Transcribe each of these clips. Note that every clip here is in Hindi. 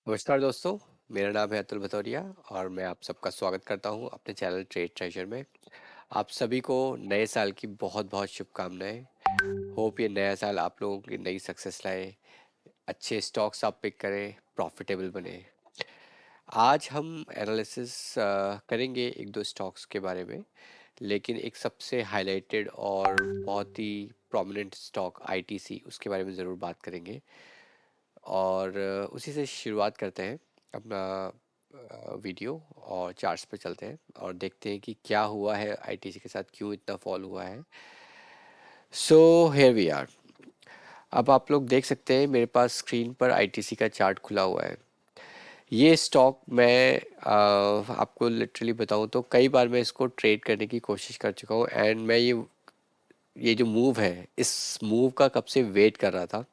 नमस्कार दोस्तों। मेरा नाम है अतुल भदौरिया और मैं आप सबका स्वागत करता हूं अपने चैनल ट्रेड ट्रेजर में। आप सभी को नए साल की बहुत बहुत शुभकामनाएं। होप ये नया साल आप लोगों की नई सक्सेस लाए, अच्छे स्टॉक्स आप पिक करें, प्रॉफिटेबल बने। आज हम एनालिसिस करेंगे एक दो स्टॉक्स के बारे में, लेकिन एक सबसे हाईलाइटेड और बहुत ही प्रोमिनेंट स्टॉक आईटीसी, उसके बारे में ज़रूर बात करेंगे। और उसी से शुरुआत करते हैं अपना वीडियो और चार्ट्स पे चलते हैं और देखते हैं कि क्या हुआ है आईटीसी के साथ, क्यों इतना फॉल हुआ है। So here we are. अब आप लोग देख सकते हैं मेरे पास स्क्रीन पर आईटीसी का चार्ट खुला हुआ है। ये स्टॉक मैं आपको लिटरली बताऊं तो कई बार मैं इसको ट्रेड करने की कोशिश कर चुका हूं, एंड मैं ये जो मूव है, इस मूव का कब से वेट कर रहा था।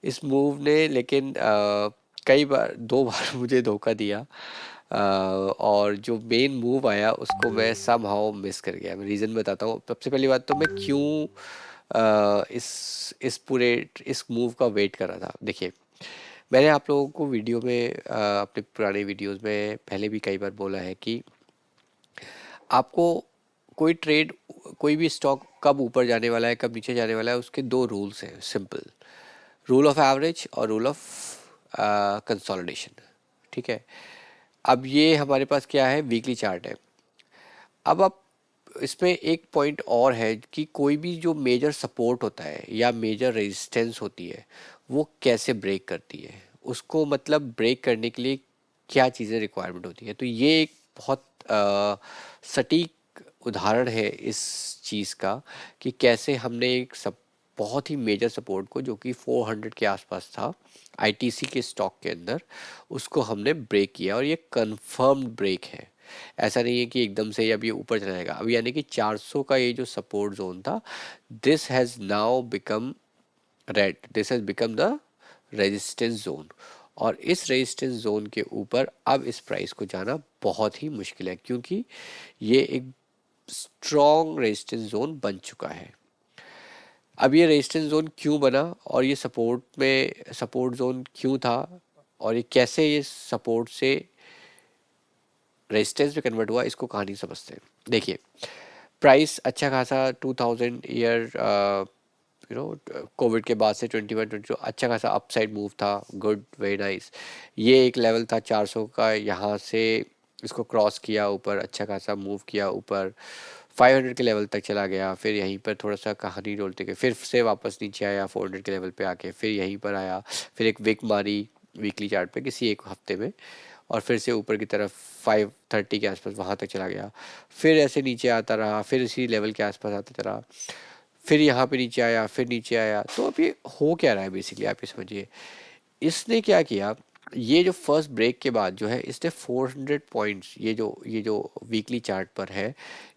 इस मूव ने लेकिन कई बार, दो बार मुझे धोखा दिया। और जो मेन मूव आया उसको मैं सम हाउ मिस कर गया। मैं रीज़न बताता हूँ। सबसे पहली बात तो मैं क्यों इस पूरे इस मूव का वेट कर रहा था। देखिए, मैंने आप लोगों को वीडियो में अपने पुराने वीडियोस में पहले भी कई बार बोला है कि आपको कोई ट्रेड, कोई भी स्टॉक कब ऊपर जाने वाला है कब नीचे जाने वाला है, उसके दो रूल्स हैं सिंपल। रूल ऑफ एवरेज और रूल ऑफ कंसोलिडेशन। ठीक है। अब ये हमारे पास क्या है, वीकली चार्ट है। अब आप इसमें एक पॉइंट और है कि कोई भी जो मेजर सपोर्ट होता है या मेजर रेजिस्टेंस होती है, वो कैसे ब्रेक करती है, उसको मतलब ब्रेक करने के लिए क्या चीज़ें रिक्वायरमेंट होती है। तो ये एक बहुत सटीक उदाहरण है इस चीज़ का कि कैसे हमने एक सब बहुत ही मेजर सपोर्ट को, जो कि 400 के आसपास था आईटीसी के स्टॉक के अंदर, उसको हमने ब्रेक किया। और ये कंफर्म्ड ब्रेक है। ऐसा नहीं है कि एकदम से अब ये ऊपर चला जाएगा। अब यानी कि 400 का ये जो सपोर्ट जोन था, this has now become red, this has become the resistance zone. और इस रेजिस्टेंस जोन के ऊपर अब इस प्राइस को जाना बहुत ही मुश्किल है, क्योंकि ये एक स्ट्रॉन्ग रेजिस्टेंस जोन बन चुका है। अब ये रेजिस्टेंस जोन क्यों बना और ये सपोर्ट जोन क्यों था, और ये कैसे ये सपोर्ट से रेजिस्टेंस में कन्वर्ट हुआ, इसको कहानी समझते हैं। देखिए, प्राइस अच्छा खासा 2000 ईयर, कोविड के बाद से 21-22 अच्छा खासा अपसाइड मूव था। Good, very nice. ये एक लेवल था 400 का, यहाँ से इसको क्रॉस किया, ऊपर अच्छा खासा मूव किया, ऊपर 500 के लेवल तक चला गया। फिर यहीं पर थोड़ा सा कहानी डोलते गए, फिर से वापस नीचे आया 400 के लेवल पे आके, फिर यहीं पर आया, फिर एक विक मारी वीकली चार्ट पे किसी एक हफ्ते में, और फिर से ऊपर की तरफ 530 के आसपास वहाँ तक चला गया। फिर ऐसे नीचे आता रहा, फिर इसी लेवल के आसपास आता रहा, फिर यहाँ पे नीचे आया, फिर नीचे आया। तो अब ये हो क्या रहा है बेसिकली, आप ये समझिए। इसने क्या किया, ये जो फर्स्ट ब्रेक के बाद जो है, इसने 400 पॉइंट्स, ये जो वीकली चार्ट पर है,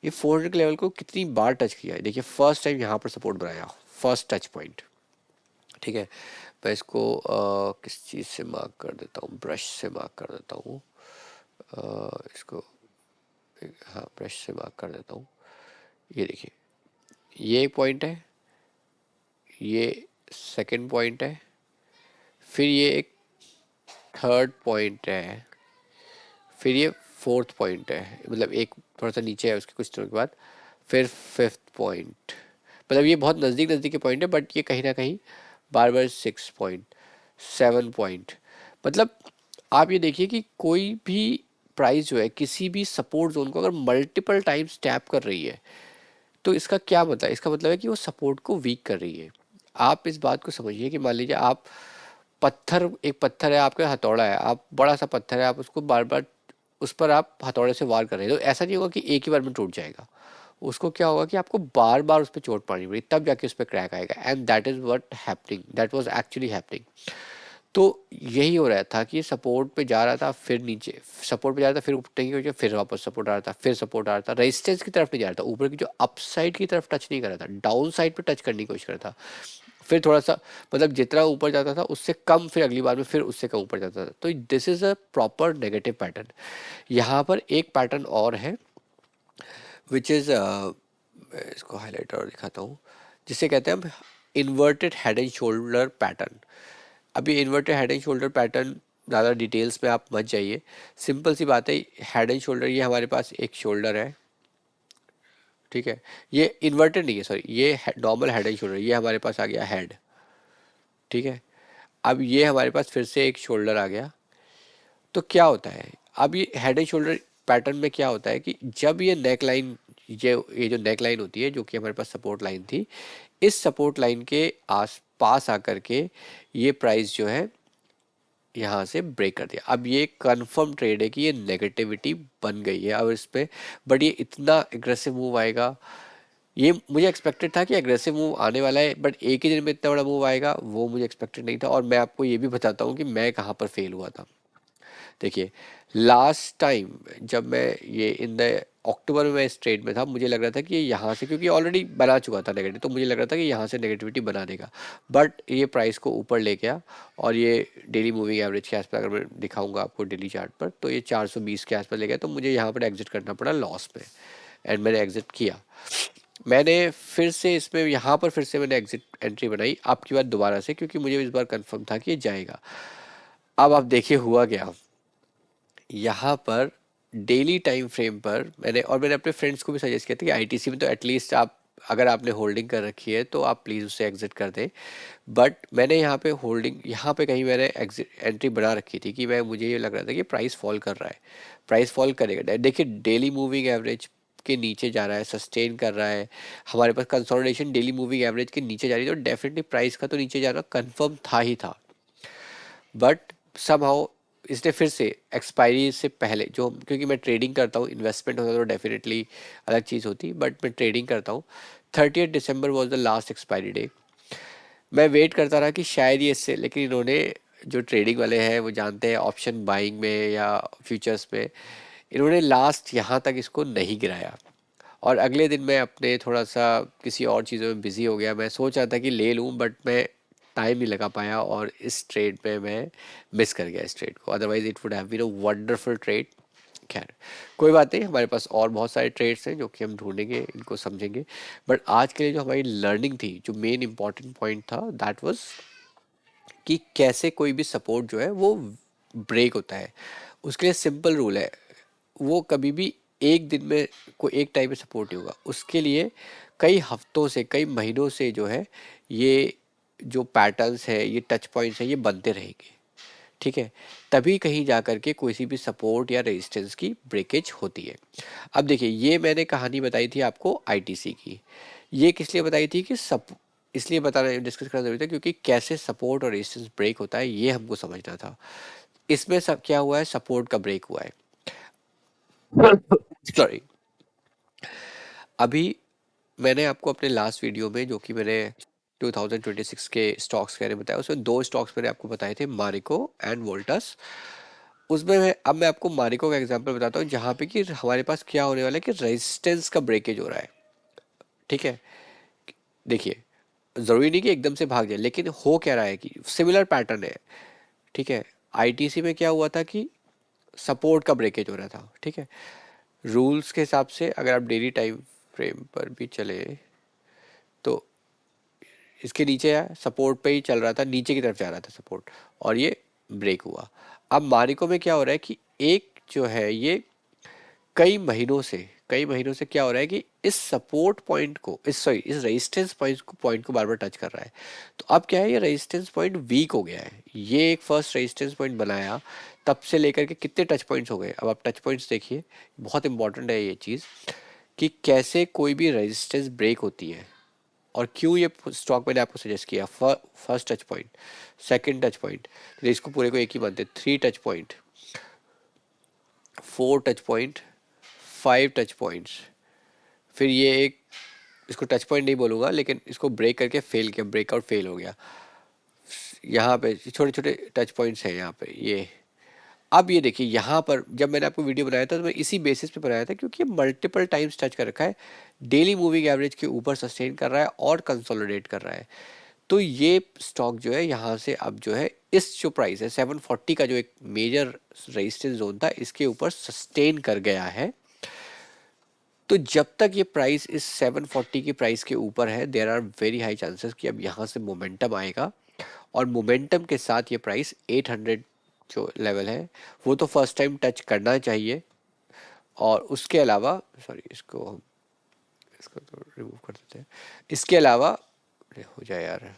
ये 400 के लेवल को कितनी बार टच किया है। देखिए, फर्स्ट टाइम यहाँ पर सपोर्ट बनाया, फर्स्ट टच पॉइंट। ठीक है। मैं इसको किस चीज़ से मार्क कर देता हूँ, ब्रश से मार्क कर देता हूँ। इसको, हाँ, ब्रश से मार्क कर देता हूँ। ये देखिए, ये एक पॉइंट है, ये सेकंड पॉइंट है, फिर ये एक थर्ड पॉइंट है, फिर ये फोर्थ पॉइंट है, मतलब एक थोड़ा सा नीचे है उसके कुछ दिनों के बाद, फिर फिफ्थ पॉइंट। मतलब ये बहुत नज़दीक नज़दीक के पॉइंट है, बट ये कहीं ना कहीं बार बार 6 पॉइंट, 7 पॉइंट। मतलब आप ये देखिए कि कोई भी प्राइस जो है किसी भी सपोर्ट जोन को अगर मल्टीपल टाइम्स टैप कर रही है, तो इसका क्या मतलब है? इसका मतलब है कि वो सपोर्ट को वीक कर रही है। आप इस बात को समझिए कि मान लीजिए आप एक पत्थर है, आपका हथौड़ा है, आप बड़ा सा पत्थर है, आप उसको बार बार उस पर आप हथौड़े से वार कर रहे हैं, तो ऐसा नहीं होगा कि एक ही बार में टूट जाएगा। उसको क्या होगा कि आपको बार बार उस पर चोट पड़नी पड़ेगी, तब जाके उस पर क्रैक आएगा। And that is what happening, that was actually happening. तो यही हो रहा था कि सपोर्ट पे जा रहा था, फिर नीचे सपोर्ट पे जा रहा था, फिर ऊपर की वजह फिर वापस सपोर्ट आ रहा था, फिर सपोर्ट आ रहा था, रेजिस्टेंस की तरफ नहीं जा रहा था, ऊपर की जो अपसाइड की तरफ टच नहीं कर रहा था, डाउन साइड पे टच करने की कोशिश कर रहा था। फिर थोड़ा सा, मतलब जितना ऊपर जाता था उससे कम, फिर अगली बार में फिर उससे कम ऊपर जाता था। तो this is a proper negative pattern. यहाँ पर एक पैटर्न और है, विच इज, मैं इसको हाईलाइट और दिखाता हूँ, जिसे कहते हैं inverted head and shoulder pattern. अब ये inverted head and shoulder pattern ज़्यादा डिटेल्स में आप मत जाइए, सिंपल सी बात है, हेड एंड शोल्डर, ये हमारे पास एक शोल्डर है, ठीक है, ये इन्वर्टेड नहीं है, सॉरी, ये नॉर्मल हेड एंड शोल्डर, ये हमारे पास आ गया हेड, ठीक है। अब ये हमारे पास फिर से एक शोल्डर आ गया। तो क्या होता है, अब ये हेड एंड शोल्डर पैटर्न में क्या होता है कि जब ये नेक लाइन, ये जो नेक लाइन होती है जो कि हमारे पास सपोर्ट लाइन थी, इस सपोर्ट लाइन के आस पास आकर के ये प्राइस जो है यहाँ से ब्रेक कर दिया। अब ये कंफर्म ट्रेड है कि ये नेगेटिविटी बन गई है अब इस पे, बट ये इतना एग्रेसिव मूव आएगा, ये मुझे एक्सपेक्टेड था कि एग्रेसिव मूव आने वाला है, बट एक ही दिन में इतना बड़ा मूव आएगा वो मुझे एक्सपेक्टेड नहीं था। और मैं आपको ये भी बताता हूँ कि मैं कहाँ पर फेल हुआ था। देखिए, लास्ट टाइम जब मैं ये इन द अक्टूबर में मैं इस ट्रेड में था, मुझे लग रहा था कि ये यहाँ से, क्योंकि ऑलरेडी बना चुका था नेगेटिव, तो मुझे लग रहा था कि यहाँ से नेगेटिविटी बना देगा, बट ये प्राइस को ऊपर ले गया और ये डेली मूविंग एवरेज के आसपास, अगर मैं दिखाऊंगा आपको डेली चार्ट पर, तो ये 420 के आसपास ले गया, तो मुझे यहाँ पर एग्जिट करना पड़ा लॉस में, एंड मैंने एग्जिट किया। मैंने फिर से इसमें यहाँ पर फिर से मैंने एग्जिट एंट्री बनाई आपकी बात दोबारा से, क्योंकि मुझे इस बार कंफर्म था कि ये जाएगा। अब आप देखिए हुआ क्या, यहाँ पर डेली टाइम फ्रेम पर मैंने अपने फ्रेंड्स को भी सजेस्ट किया था कि आईटीसी में तो एटलीस्ट आप, अगर आपने होल्डिंग कर रखी है तो आप प्लीज़ उससे एग्जिट कर दें। बट मैंने यहाँ पे होल्डिंग, यहाँ पे कहीं मैंने एग्जिट एंट्री बना रखी थी कि मुझे ये लग रहा था कि प्राइस फॉल कर रहा है, प्राइस फॉल करेगा। देखिए, डेली मूविंग एवरेज के नीचे जा रहा है, सस्टेन कर रहा है, हमारे पास कंसोलिडेशन डेली मूविंग एवरेज के नीचे जा रही है, तो डेफिनेटली प्राइस का तो नीचे जाना कंफर्म था ही था। बट समहाउ इसने फिर से एक्सपायरी से पहले, जो क्योंकि मैं ट्रेडिंग करता हूँ, इन्वेस्टमेंट होता तो डेफिनेटली अलग चीज़ होती, बट मैं ट्रेडिंग करता हूँ, 30 December was the last expiry day. मैं वेट करता रहा कि शायद ये इससे, लेकिन इन्होंने, जो ट्रेडिंग वाले हैं वो जानते हैं ऑप्शन बाइंग में या फ्यूचर्स में, इन्होंने लास्ट यहाँ तक इसको नहीं गिराया। और अगले दिन मैं अपने थोड़ा सा किसी और चीज़ों में बिजी हो गया, मैं सोच रहा था कि ले लूँ, बट मैं टाइम नहीं लगा पाया और इस ट्रेड में मैं मिस कर गया इस ट्रेड को, otherwise it would have been a wonderful trade. खैर, कोई बात नहीं, हमारे पास और बहुत सारे ट्रेड्स हैं जो कि हम ढूंढेंगे, इनको समझेंगे। बट आज के लिए जो हमारी लर्निंग थी, जो मेन इंपॉर्टेंट पॉइंट था, दैट वाज कि कैसे कोई भी सपोर्ट जो है वो ब्रेक होता है। उसके लिए सिंपल रूल है, वो कभी भी एक दिन में, कोई एक टाइम में सपोर्ट नहीं होगा, उसके लिए कई हफ्तों से, कई महीनों से जो है, ये जो पैटर्न्स है, ये टच पॉइंट्स हैं, ये बनते रहेंगे, ठीक है। तभी कहीं जा कर के कोई सी भी सपोर्ट या रेजिस्टेंस की ब्रेकेज होती है। अब देखिए, ये मैंने कहानी बताई थी आपको आईटीसी की, ये किस लिए बताई थी कि सब, इसलिए बताना, डिस्कस करना जरूरी था क्योंकि कैसे सपोर्ट और रेजिस्टेंस ब्रेक होता है ये हमको समझना था। इसमें सब क्या हुआ है, सपोर्ट का ब्रेक हुआ है, सॉरी। अभी मैंने आपको अपने लास्ट वीडियो में, जो कि मैंने 2026 के स्टॉक्स के बारे में बताया, उसमें दो स्टॉक्स मैंने आपको बताए थे, मारिको एंड वोल्टस। उसमें अब मैं आपको मारिको का एग्जांपल बताता हूँ, जहाँ पे कि हमारे पास क्या होने वाला है कि रेजिस्टेंस का ब्रेकेज हो रहा है, ठीक है। देखिए, ज़रूरी नहीं कि एकदम से भाग जाए, लेकिन हो क्या रहा है कि सिमिलर पैटर्न है, ठीक है। आईटीसी में क्या हुआ था कि सपोर्ट का ब्रेकेज हो रहा था, ठीक है। रूल्स के हिसाब से अगर आप डेली टाइम फ्रेम पर भी चले तो इसके नीचे है, सपोर्ट पे ही चल रहा था, नीचे की तरफ जा रहा था सपोर्ट, और ये ब्रेक हुआ। अब मारिको में क्या हो रहा है कि एक जो है ये कई महीनों से क्या हो रहा है कि इस सपोर्ट पॉइंट को, इस रेजिस्टेंस पॉइंट को बार बार टच कर रहा है। तो अब क्या है, ये रेजिस्टेंस पॉइंट वीक हो गया है, ये एक फर्स्ट रेजिस्टेंस पॉइंट बनाया, तब से लेकर के कितने टच पॉइंट्स हो गए। अब आप टच पॉइंट्स देखिए, बहुत इंपॉर्टेंट है ये चीज़ कि कैसे कोई भी रेजिस्टेंस ब्रेक होती है, और क्यों ये स्टॉक मैंने आपको सजेस्ट किया। First touch point, second touch point, तो इसको पूरे को एक ही मानते, 3 touch point, 4 touch point, 5 touch points, फिर ये एक, इसको टच पॉइंट नहीं बोलूँगा, लेकिन इसको ब्रेक करके फेल किया, ब्रेकआउट फेल हो गया। यहाँ पे छोटे छोटे टच पॉइंट्स हैं यहाँ पे ये। अब ये देखिए, यहाँ पर जब मैंने आपको वीडियो बनाया था तो मैं इसी बेसिस पे बनाया था, क्योंकि ये मल्टीपल टाइम्स टच कर रखा है, डेली मूविंग एवरेज के ऊपर सस्टेन कर रहा है और कंसोलिडेट कर रहा है। तो ये स्टॉक जो है यहाँ से अब जो है, इस जो प्राइस है 740 का, जो एक मेजर रेजिस्टेंस जोन था, इसके ऊपर सस्टेन कर गया है। तो जब तक ये प्राइस इस 740 की प्राइस के ऊपर है, there are very high chances कि अब यहाँ से मोमेंटम आएगा, और मोमेंटम के साथ ये प्राइस 800 जो लेवल है वो तो फर्स्ट टाइम टच करना चाहिए। और उसके अलावा सॉरी, इसको हम इसको तो रिमूव कर देते हैं। इसके अलावा अरे हो जाए यार,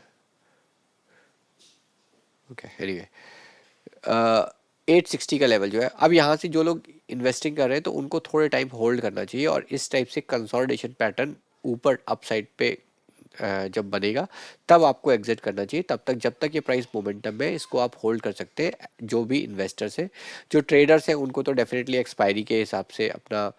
ओके एनीवे, 860 का लेवल जो है, अब यहाँ से जो लोग इन्वेस्टिंग कर रहे हैं तो उनको थोड़े टाइम होल्ड करना चाहिए, और इस टाइप से कंसोलिडेशन पैटर्न ऊपर अप साइड पे जब बनेगा तब आपको एग्जिट करना चाहिए। तब तक जब तक ये प्राइस मोमेंटम में, इसको आप होल्ड कर सकते हैं। जो भी इन्वेस्टर्स हैं, जो ट्रेडर्स हैं, उनको तो डेफिनेटली एक्सपायरी के हिसाब से अपना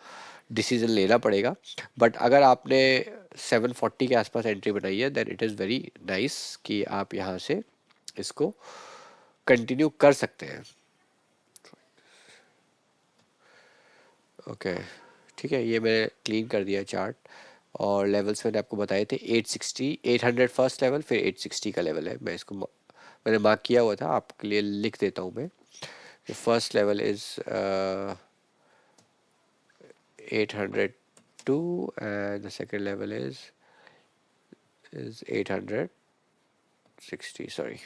डिसीजन लेना पड़ेगा। बट अगर आपने 740 के आसपास एंट्री बनाई है then it is very nice कि आप यहाँ से इसको कंटिन्यू कर सकते हैं। ओके ठीक है, ये मैंने क्लीन कर दिया चार्ट। और लेवल्स मैंने आपको बताए थे 860, 800 फर्स्ट लेवल, फिर 860 का लेवल है। मैं इसको मैंने मार्क किया हुआ था, आपके लिए लिख देता हूँ मैं। First level is 802 and the second level is 860, sorry.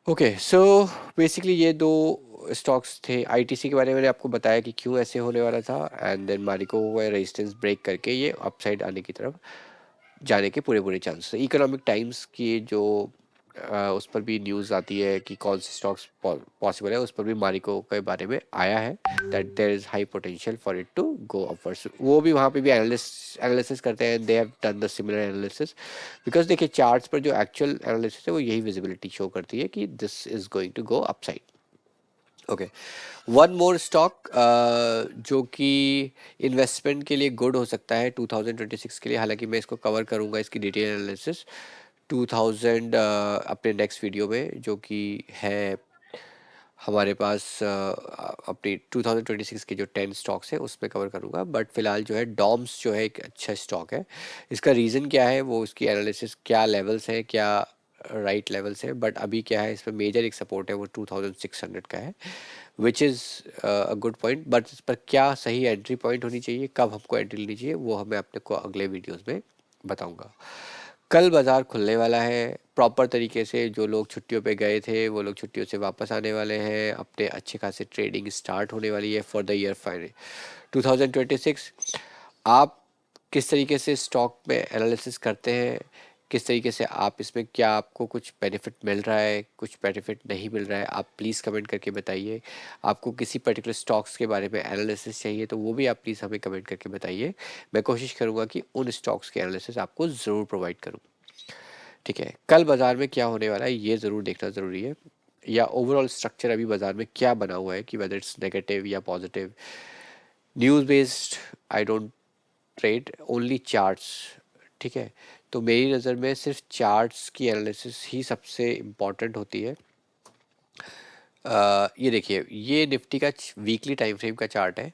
Okay so basically ये दो स्टॉक्स थे। आईटीसी के बारे में मैंने आपको बताया कि क्यों ऐसे होने वाला था, and then Marico resistance break करके ये अपसाइड आने की तरफ जाने के पूरे पूरे चांस है। इकोनॉमिक टाइम्स की जो उस पर भी न्यूज़ आती है कि कौन से स्टॉक्स पॉसिबल है, उस पर भी मारिको के बारे में आया है that there is high potential for it to go upwards. वो भी वहाँ पे भी एनालिसिस करते हैं, they have done the similar analysis. Because देखिए चार्ट्स पर जो एक्चुअल एनालिसिस है वो यही विजिबिलिटी शो करती है कि this is going to go upside. Okay, one more stock जो कि इन्वेस्टमेंट के लिए गुड हो सकता है 2026 के लिए, हालांकि मैं इसको कवर करूंगा इसकी डिटेल एनालिसिस 2000 अपने नेक्स्ट वीडियो में, जो कि है हमारे पास अपनी 2026 के जो 10 स्टॉक्स हैं उसमें कवर करूंगा। बट फिलहाल जो है डॉम्स जो है एक अच्छा स्टॉक है। इसका रीज़न क्या है, वो उसकी एनालिसिस क्या लेवल्स हैं, क्या राइट लेवल्स है। बट अभी क्या है, इसमें मेजर एक सपोर्ट है वो 2600 का है, which is a good point. But इस पर क्या सही एंट्री पॉइंट होनी चाहिए, कब हमको एंट्री लेनी चाहिए, वो हमें अपने को अगले वीडियोस में बताऊंगा। कल बाज़ार खुलने वाला है प्रॉपर तरीके से। जो लोग छुट्टियों पे गए थे वो लोग छुट्टियों से वापस आने वाले हैं, अपने अच्छे खासे ट्रेडिंग स्टार्ट होने वाली है फॉर द ईयर फाइनल 2026। आप किस तरीके से स्टॉक में एनालिसिस करते हैं, किस तरीके से आप इसमें, क्या आपको कुछ बेनिफिट मिल रहा है, कुछ बेनिफिट नहीं मिल रहा है, आप प्लीज़ कमेंट करके बताइए। आपको किसी पर्टिकुलर स्टॉक्स के बारे में एनालिसिस चाहिए तो वो भी आप प्लीज़ हमें कमेंट करके बताइए। मैं कोशिश करूँगा कि उन स्टॉक्स के एनालिसिस आपको ज़रूर प्रोवाइड करूँ। ठीक है, कल बाज़ार में क्या होने वाला है ये ज़रूर देखना ज़रूरी है, या ओवरऑल स्ट्रक्चर अभी बाज़ार में क्या बना हुआ है कि वेदर इट्स नेगेटिव या positive. News based I don't trade, only charts. ठीक है, तो मेरी नज़र में सिर्फ चार्ट्स की एनालिसिस ही सबसे इम्पॉर्टेंट होती है। ये देखिए, ये निफ्टी का वीकली टाइम फ्रेम का चार्ट है,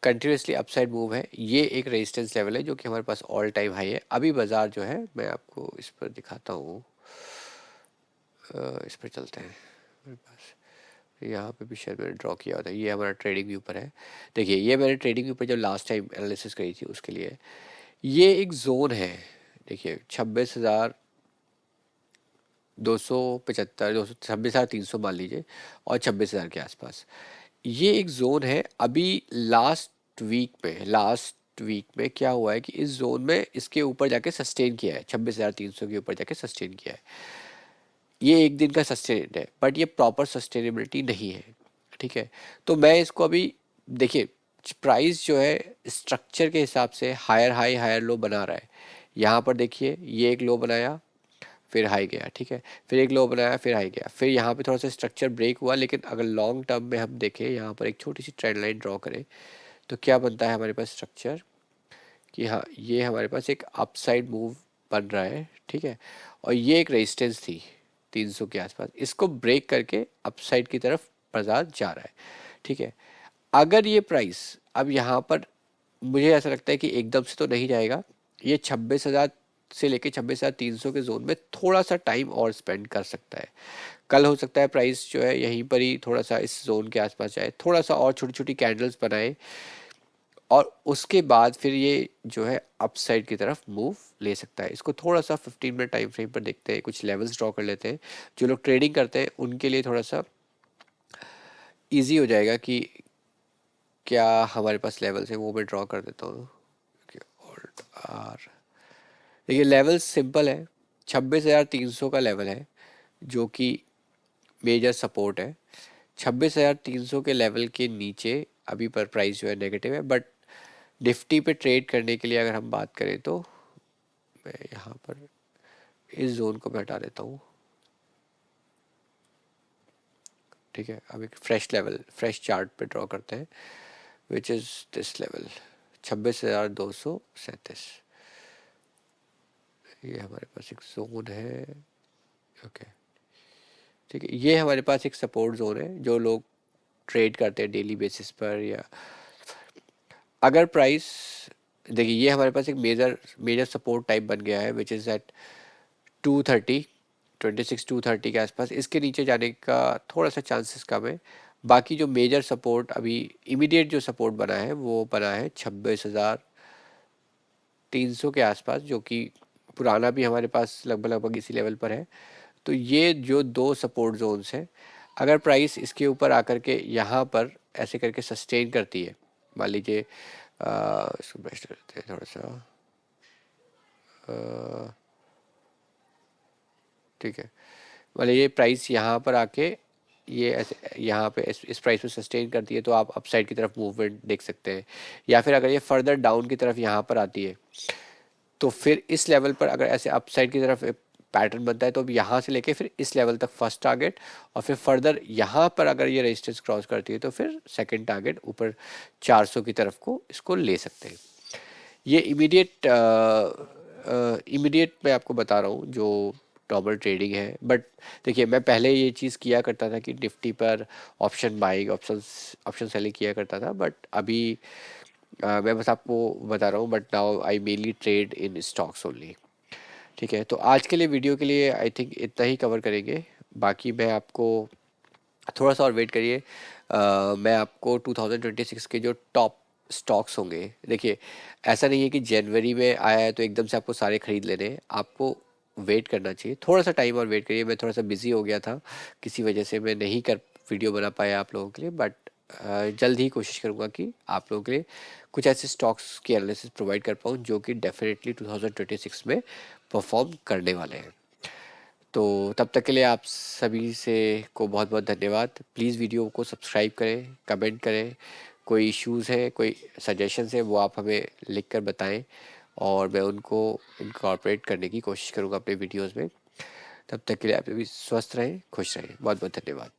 कंटिन्यूसली अपसाइड मूव है। ये एक रेजिस्टेंस लेवल है जो कि हमारे पास ऑल टाइम हाई है। अभी बाज़ार जो है, मैं आपको इस पर दिखाता हूँ, इस पर चलते हैं मेरे पास। यहाँ पे भी शायद मैंने ड्रॉ किया होता है, ये हमारा ट्रेडिंग व्यू पर है। देखिए, ये मैंने ट्रेडिंग व्यू पर जब लास्ट टाइम एनालिसिस करी थी उसके लिए, ये एक जोन है। देखिए 26,275, 26,300 मान लीजिए, और 26,000 के आसपास ये एक जोन है। अभी लास्ट वीक में क्या हुआ है कि इस जोन में इसके ऊपर जाके सस्टेन किया है, 26,300 के ऊपर जाके सस्टेन किया है। ये एक दिन का सस्टेन है, बट ये प्रॉपर सस्टेनेबिलिटी नहीं है। ठीक है, तो मैं इसको अभी, देखिए प्राइस जो है स्ट्रक्चर के हिसाब से हायर हाई हायर लो बना रहा है। यहाँ पर देखिए, ये एक लो बनाया, फिर हाई गया, ठीक है, फिर एक लो बनाया, फिर हाई गया, फिर यहाँ पे थोड़ा सा स्ट्रक्चर ब्रेक हुआ। लेकिन अगर लॉन्ग टर्म में हम देखें, यहाँ पर एक छोटी सी ट्रेंड लाइन ड्रॉ करें, तो क्या बनता है हमारे पास स्ट्रक्चर कि हाँ, ये हमारे पास एक अपसाइड मूव बन रहा है। ठीक है, और ये एक रेजिस्टेंस थी 300 के आसपास, इसको ब्रेक करके अपसाइड की तरफ बाजार जा रहा है। ठीक है, अगर ये प्राइस अब यहाँ पर, मुझे ऐसा लगता है कि एकदम से तो नहीं जाएगा, ये 26,000 से लेके 26,300 के जोन में थोड़ा सा टाइम और स्पेंड कर सकता है। कल हो सकता है प्राइस जो है यहीं पर ही थोड़ा सा इस जोन के आसपास जाए, थोड़ा सा और छोटी छोटी कैंडल्स बनाए, और उसके बाद फिर ये जो है अपसाइड की तरफ मूव ले सकता है। इसको थोड़ा सा 15 मिनट टाइम फ्रेम पर देखते हैं, कुछ लेवल्स ड्रॉ कर लेते हैं। जो लोग ट्रेडिंग करते हैं उनके लिए थोड़ा सा इजी हो जाएगा कि क्या हमारे पास लेवल्स है, वो मैं ड्रॉ कर देता हूँ। ऑल्ट आर, देखिए लेवल सिंपल है, 26,300 का लेवल है जो कि मेजर सपोर्ट है। 26,300 के लेवल के नीचे अभी पर प्राइस जो है नेगेटिव है, बट निफ्टी पे ट्रेड करने के लिए अगर हम बात करें तो मैं यहाँ पर इस जोन को मैं हटा देता हूँ। ठीक है, अब एक फ्रेश लेवल, फ्रेश चार्ट पे ड्रॉ करते हैं, विच इज़ दिस लेवल 26,237। ये हमारे पास एक जोन है। ओके, ठीक है, ये हमारे पास एक सपोर्ट जोन है। जो लोग ट्रेड करते हैं डेली बेसिस पर, या अगर प्राइस, देखिए ये हमारे पास एक मेजर मेजर सपोर्ट टाइप बन गया है, विच इज़ एट 230, 26,230 के आसपास। इसके नीचे जाने का थोड़ा सा चांसेस कम है। बाकी जो मेजर सपोर्ट अभी इमीडिएट जो सपोर्ट बना है वो बना है 26,300 के आसपास, जो कि पुराना भी हमारे पास लगभग लगभग इसी लेवल पर है। तो ये जो दो सपोर्ट जोन्स हैं, अगर प्राइस इसके ऊपर आकर के यहाँ पर ऐसे करके सस्टेन करती है, मान लीजिए इसको बेस्ट करते हैं थोड़ा सा, ठीक है, मतलब ये प्राइस यहाँ पर आके ये ऐसे यहाँ पे इस प्राइस में सस्टेन करती है तो आप अपसाइड की तरफ मूवमेंट देख सकते हैं। या फिर अगर ये फर्दर डाउन की तरफ यहाँ पर आती है तो फिर इस लेवल पर अगर ऐसे अपसाइड की तरफ पैटर्न बनता है तो अब यहाँ से लेके फिर इस लेवल तक फर्स्ट टारगेट, और फिर फर्दर यहाँ पर अगर ये रेजिस्टेंस क्रॉस करती है तो फिर सेकंड टारगेट ऊपर 400 की तरफ को इसको ले सकते हैं। ये इमीडिएट मैं आपको बता रहा हूँ जो नॉर्मल ट्रेडिंग है। बट देखिए मैं पहले ये चीज़ किया करता था कि निफ्टी पर ऑप्शन बाइंग, ऑप्शन सेलिंग किया करता था, बट अभी मैं बस आपको बता रहा हूँ। But now I mainly trade in stocks only. ठीक है, तो आज के लिए वीडियो के लिए आई थिंक इतना ही कवर करेंगे। बाकी मैं आपको थोड़ा सा और वेट करिए। मैं आपको 2026 के जो टॉप स्टॉक्स होंगे, देखिए ऐसा नहीं है कि जनवरी में आया है तो एकदम से आपको सारे खरीद लेने हैं। आपको वेट करना चाहिए, थोड़ा सा टाइम और वेट करिए। मैं थोड़ा सा बिजी हो गया था, किसी वजह से मैं नहीं कर वीडियो बना पाया आप लोगों के लिए, बट जल्द ही कोशिश करूँगा कि आप लोगों के लिए कुछ ऐसे स्टॉक्स की एनालिसिस प्रोवाइड कर पाऊँ जो कि डेफिनेटली 2026 में परफॉर्म करने वाले हैं। तो तब तक के लिए आप सभी से को बहुत बहुत धन्यवाद। प्लीज़ वीडियो को सब्सक्राइब करें, कमेंट करें। कोई इश्यूज़ है, कोई सजेशंस है, वो आप हमें लिख कर बताएं और मैं उनको इनकॉर्पोरेट करने की कोशिश करूँगा अपने वीडियोज़ में। तब तक के लिए आप सभी स्वस्थ रहें, खुश रहें। बहुत बहुत धन्यवाद।